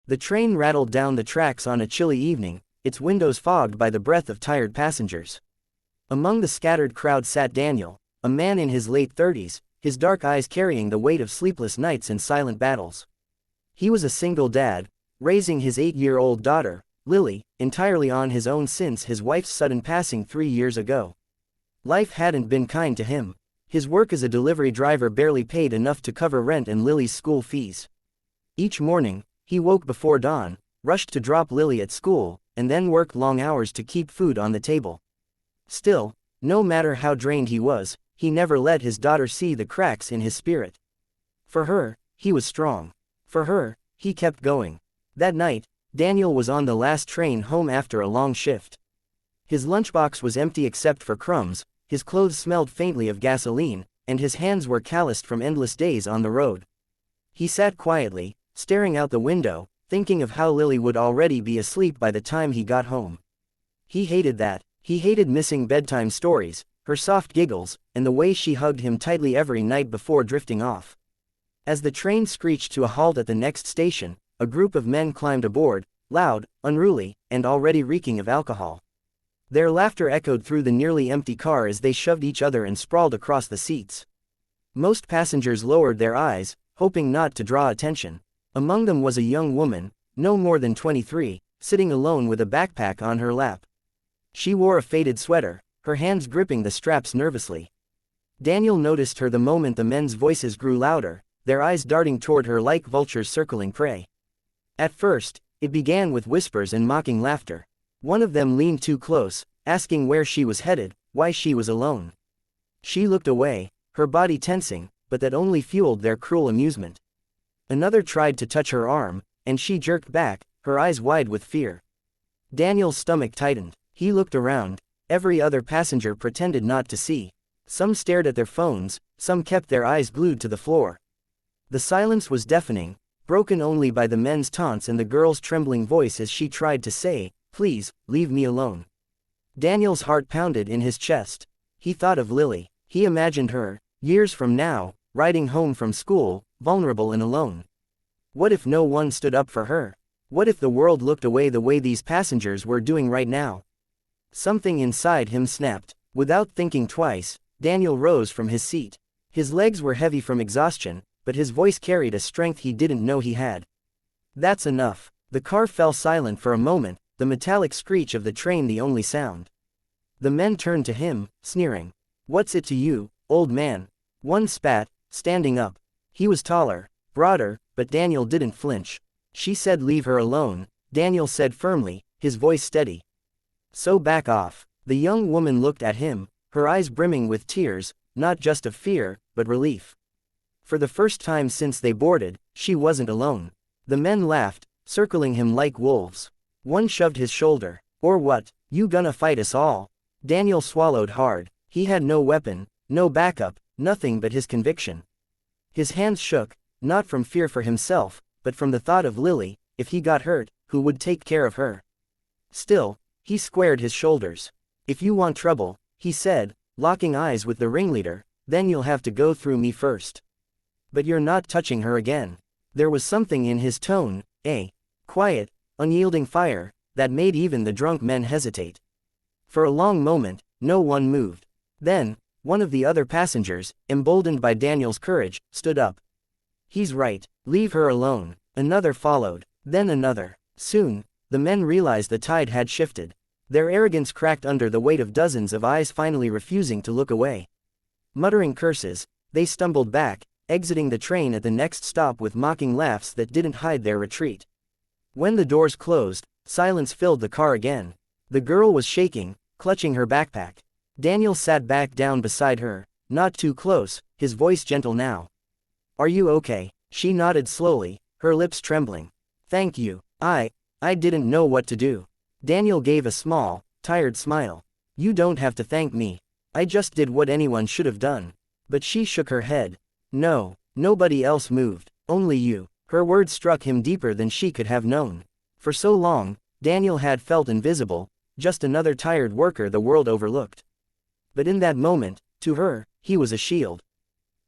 The train rattled down the tracks on a chilly evening, its windows fogged by the breath of tired passengers. Among the scattered crowd sat Daniel, a man in his late 30s, his dark eyes carrying the weight of sleepless nights and silent battles. He was a single dad, raising his 8-year-old daughter, Lily, entirely on his own since his wife's sudden passing 3 years ago. Life hadn't been kind to him. His work as a delivery driver barely paid enough to cover rent and Lily's school fees. Each morning, he woke before dawn, rushed to drop Lily at school, and then worked long hours to keep food on the table. Still, no matter how drained he was, he never let his daughter see the cracks in his spirit. For her, he was strong. For her, he kept going. That night, Daniel was on the last train home after a long shift. His lunchbox was empty except for crumbs, his clothes smelled faintly of gasoline, and his hands were calloused from endless days on the road. He sat quietly, staring out the window, thinking of how Lily would already be asleep by the time he got home. He hated that. He hated missing bedtime stories, her soft giggles, and the way she hugged him tightly every night before drifting off. As the train screeched to a halt at the next station, a group of men climbed aboard, loud, unruly, and already reeking of alcohol. Their laughter echoed through the nearly empty car as they shoved each other and sprawled across the seats. Most passengers lowered their eyes, hoping not to draw attention. Among them was a young woman, no more than 23, sitting alone with a backpack on her lap. She wore a faded sweater, her hands gripping the straps nervously. Daniel noticed her the moment the men's voices grew louder, their eyes darting toward her like vultures circling prey. At first, it began with whispers and mocking laughter. One of them leaned too close, asking where she was headed, why she was alone. She looked away, her body tensing, but that only fueled their cruel amusement. Another tried to touch her arm, and she jerked back, her eyes wide with fear. Daniel's stomach tightened. He looked around. Every other passenger pretended not to see. Some stared at their phones, some kept their eyes glued to the floor. The silence was deafening, broken only by the men's taunts and the girl's trembling voice as she tried to say, "Please, leave me alone." Daniel's heart pounded in his chest. He thought of Lily. He imagined her, years from now, riding home from school, vulnerable and alone. What if no one stood up for her? What if the world looked away the way these passengers were doing right now? Something inside him snapped. Without thinking twice, Daniel rose from his seat. His legs were heavy from exhaustion, but his voice carried a strength he didn't know he had. "That's enough." The car fell silent for a moment, the metallic screech of the train the only sound. The men turned to him, sneering. "What's it to you, old man?" One spat, standing up. He was taller, broader, but Daniel didn't flinch. "She said leave her alone," Daniel said firmly, his voice steady. "So back off." The young woman looked at him, her eyes brimming with tears, not just of fear, but relief. For the first time since they boarded, she wasn't alone. The men laughed, circling him like wolves. One shoved his shoulder. "Or what, you gonna fight us all?" Daniel swallowed hard. He had no weapon, no backup, nothing but his conviction. His hands shook, not from fear for himself, but from the thought of Lily. If he got hurt, who would take care of her? Still, he squared his shoulders. "If you want trouble," he said, locking eyes with the ringleader, "then you'll have to go through me first. But you're not touching her again." There was something in his tone, a quiet, unyielding fire, that made even the drunk men hesitate. For a long moment, no one moved. Then, one of the other passengers, emboldened by Daniel's courage, stood up. "He's right, leave her alone." Another followed, then another. Soon, the men realized the tide had shifted. Their arrogance cracked under the weight of dozens of eyes finally refusing to look away. Muttering curses, they stumbled back, exiting the train at the next stop with mocking laughs that didn't hide their retreat. When the doors closed, silence filled the car again. The girl was shaking, clutching her backpack. Daniel sat back down beside her, not too close, his voice gentle now. "Are you okay?" She nodded slowly, her lips trembling. "Thank you. I didn't know what to do." Daniel gave a small, tired smile. "You don't have to thank me. I just did what anyone should have done." But she shook her head. "No, nobody else moved, only you." Her words struck him deeper than she could have known. For so long, Daniel had felt invisible, just another tired worker the world overlooked. But in that moment, to her, he was a shield.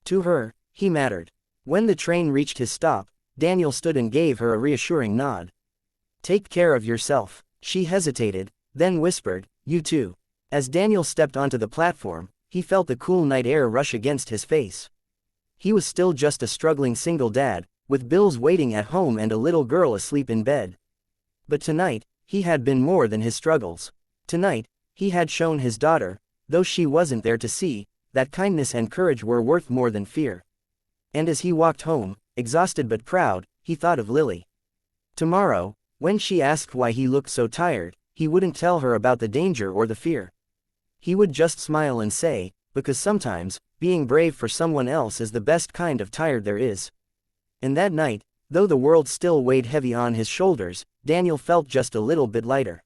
To her, he mattered. When the train reached his stop, Daniel stood and gave her a reassuring nod. "Take care of yourself." She hesitated, then whispered, "You too." As Daniel stepped onto the platform, he felt the cool night air rush against his face. He was still just a struggling single dad, with bills waiting at home and a little girl asleep in bed. But tonight, he had been more than his struggles. Tonight, he had shown his daughter, though she wasn't there to see, that kindness and courage were worth more than fear. And as he walked home, exhausted but proud, he thought of Lily. Tomorrow, when she asked why he looked so tired, he wouldn't tell her about the danger or the fear. He would just smile and say, because sometimes, being brave for someone else is the best kind of tired there is. And that night, though the world still weighed heavy on his shoulders, Daniel felt just a little bit lighter.